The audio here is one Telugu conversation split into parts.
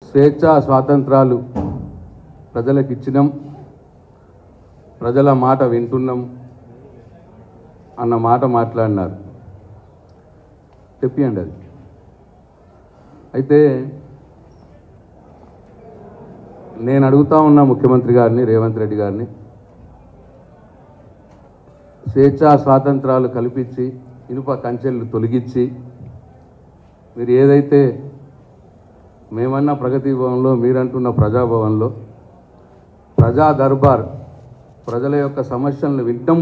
స్వేచ్ఛా స్వాతంత్రాలు ప్రజలకు ఇచ్చినాం, ప్రజల మాట వింటున్నాం అన్న మాట మాట్లాడినారు. చెప్పండి అది. అయితే నేను అడుగుతా ఉన్నా ముఖ్యమంత్రి గారిని, రేవంత్ రెడ్డి గారిని, స్వేచ్ఛా స్వాతంత్రాలు కల్పించి ఇనుప కంచెలు తొలగించి మీరు ఏదైతే మేమన్నా ప్రగతి భవన్లో, మీరంటున్న ప్రజాభవన్లో ప్రజా దర్బార్, ప్రజల యొక్క సమస్యలను వింటాం,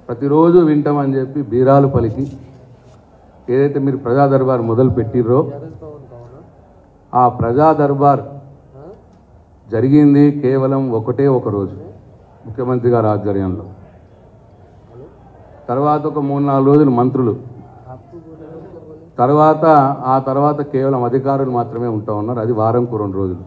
ప్రతిరోజు వింటామని చెప్పి బీరాలు పలికి ఏదైతే మీరు ప్రజా దర్బార్ మొదలు పెట్టిర్రో ఆ ప్రజా దర్బార్ జరిగింది కేవలం ఒకటే ఒక రోజు ముఖ్యమంత్రి గారి ఆధ్వర్యంలో. తర్వాత ఒక 3-4 రోజులు మంత్రులు, ఆ తర్వాత కేవలం అధికారులు మాత్రమే ఉంటా ఉన్నారు. అది వారంకు 2 రోజులు.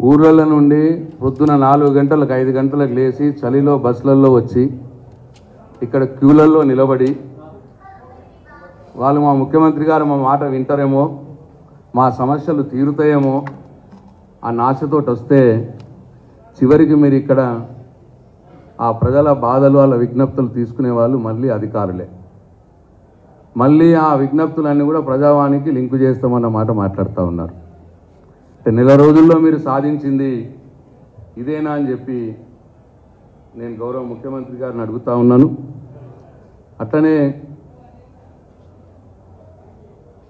ఊర్ల నుండి పొద్దున 4 గంటలకు 5 గంటలకు లేచి చలిలో బస్సులలో వచ్చి ఇక్కడ క్యూలలో నిలబడి వాళ్ళు మా ముఖ్యమంత్రి గారు మా మాట వింటారేమో, మా సమస్యలు తీరుతాయేమో ఆ ఆశతోటి వస్తే చివరికి మీరు ఇక్కడ ఆ ప్రజల బాధలు, వాళ్ళ విజ్ఞప్తులు తీసుకునే వాళ్ళు మళ్ళీ అధికారులే. మళ్ళీ ఆ విజ్ఞప్తులన్నీ కూడా ప్రజావానికి లింకు చేస్తామన్న మాట మాట్లాడుతూ ఉన్నారు. నెల రోజుల్లో మీరు సాధించింది ఇదేనా అని చెప్పి నేను గౌరవ ముఖ్యమంత్రి గారిని అడుగుతా ఉన్నాను. అట్లనే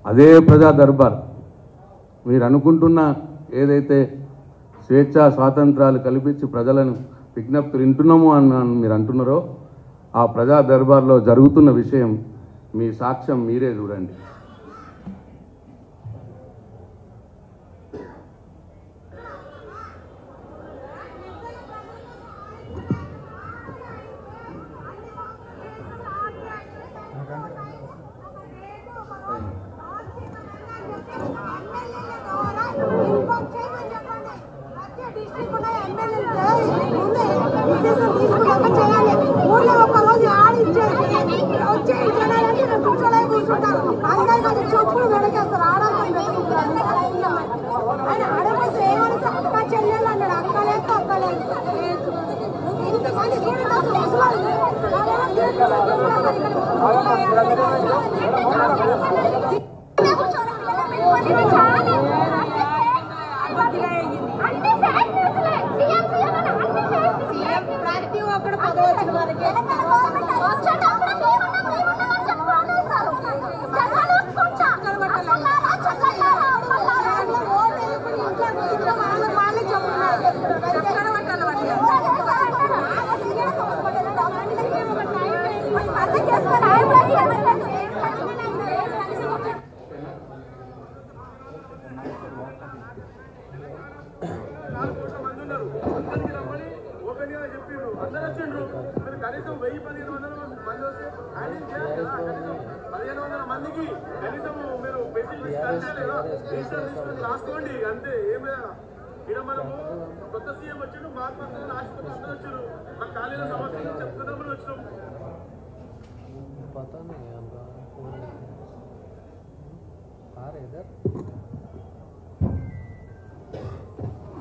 అదే ప్రజా దర్బార్ మీరు అనుకుంటున్న ఏదైతే స్వేచ్ఛా స్వాతంత్రాలు కల్పించి ప్రజలను విజ్ఞప్తులు వింటున్నాము అని మీరు అంటున్నారో ఆ ప్రజా దర్బార్లో జరుగుతున్న విషయం మీ సాక్ష్యం మీరే చూడండి.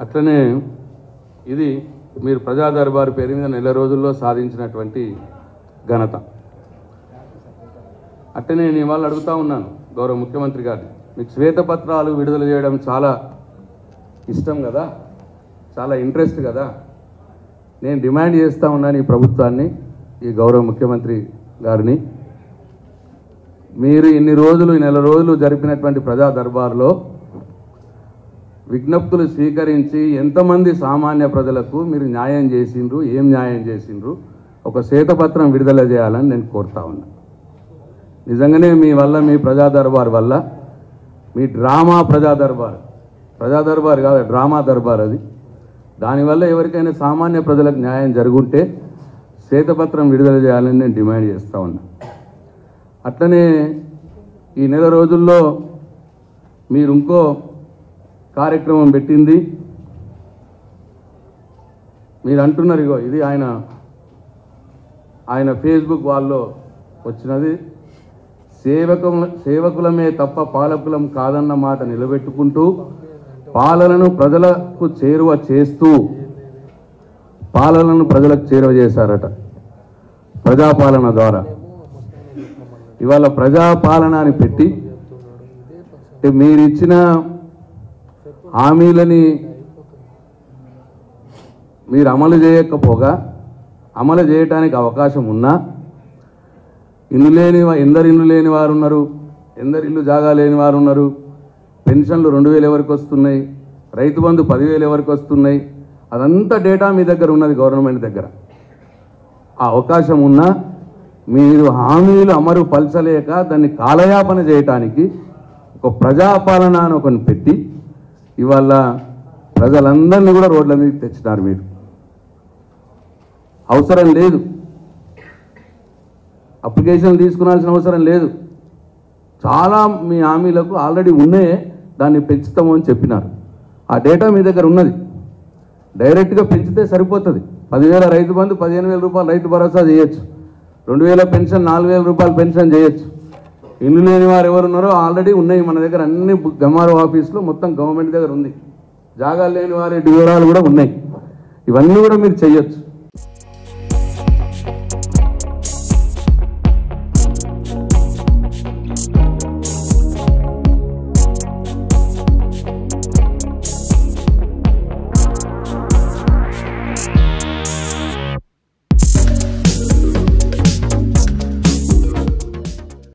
అట్లనే ఇది మీరు ప్రజా దర్బారు పేరు మీద నెల రోజుల్లో సాధించినటువంటి ఘనత. అట్లనే నేను ఇవాళ అడుగుతా ఉన్నాను గౌరవ ముఖ్యమంత్రి గారిని, మీకు శ్వేతపత్రాలు విడుదల చేయడం చాలా ఇష్టం కదా, చాలా ఇంట్రెస్ట్ కదా. నేను డిమాండ్ చేస్తూ ఉన్నాను ఈ ప్రభుత్వాన్ని, ఈ గౌరవ ముఖ్యమంత్రి గారిని, మీరు ఇన్ని రోజులు, ఈ నెల రోజులు జరిపినటువంటి ప్రజా దర్బార్లో విజ్ఞప్తులు స్వీకరించి ఎంతమంది సామాన్య ప్రజలకు మీరు న్యాయం చేసిండ్రు, ఏం న్యాయం చేసిండ్రు, ఒక శ్వేతపత్రం విడుదల చేయాలని నేను కోరుతా ఉన్నా. నిజంగానే మీ వల్ల, మీ ప్రజా దర్బార్ వల్ల, మీ డ్రామా ప్రజా దర్బార్ కాదు, డ్రామా దర్బార్ అది, దానివల్ల ఎవరికైనా సామాన్య ప్రజలకు న్యాయం జరుగుంటే శ్వేతపత్రం విడుదల చేయాలని నేను డిమాండ్ చేస్తూ ఉన్నా. అట్లనే ఈ నెల రోజుల్లో మీరు ఇంకో కార్యక్రమం పెట్టింది, మీరు అంటున్నారు ఇగో ఇది ఆయన ఫేస్బుక్ వాల్లో వచ్చినది, సేవకులమే తప్ప పాలకులం కాదన్న మాట నిలబెట్టుకుంటూ పాలనను ప్రజలకు చేరువ చేస్తూ పాలనను ప్రజలకు చేరువ చేశారట ప్రజాపాలన ద్వారా. ఇవాళ ప్రజాపాలన అని పెట్టి మీరిచ్చిన హామీలని మీరు అమలు చేయకపోగా అమలు చేయడానికి అవకాశం ఉన్నా ఎందరు ఇల్లు లేని వారు ఉన్నారు, ఎందరు ఇల్లు జాగా లేని వారు ఉన్నారు, పెన్షన్లు 2000 ఎవరికి వస్తున్నాయి, రైతు బంధు 10,000 ఎవరికి వస్తున్నాయి, అదంతా డేటా మీ దగ్గర ఉన్నది గవర్నమెంట్ దగ్గర. ఆ అవకాశం ఉన్నా మీరు హామీలు అమలు పలచలేక దాన్ని కాలయాపన చేయటానికి ఒక ప్రజాపాలన అని ఒకరిని పెట్టి ఇవాళ ప్రజలందరినీ కూడా రోడ్ల మీదకి తెచ్చినారు. మీరు అవసరం లేదు, అప్లికేషన్లు తీసుకునాల్సిన అవసరం లేదు. చాలా మీ హామీలకు ఆల్రెడీ ఉన్నాయే, దాన్ని పెంచుతాము అని చెప్పినారు. ఆ డేటా మీ దగ్గర ఉన్నది. డైరెక్ట్గా పెంచితే సరిపోతుంది. 10,000 రైతు బంధు, 15,000 రూపాయలు రైతు భరోసా చేయొచ్చు, 2,000 పెన్షన్, 4,000 రూపాయలు పెన్షన్ చేయొచ్చు. ఇల్లు లేని వారు ఎవరున్నారో ఆల్రెడీ ఉన్నాయి మన దగ్గర, అన్ని ఎంఆర్ఓ ఆఫీసులో మొత్తం గవర్నమెంట్ దగ్గర ఉంది. జాగాలు లేని వారి వివరాలు కూడా ఉన్నాయి. ఇవన్నీ కూడా మీరు చేయొచ్చు.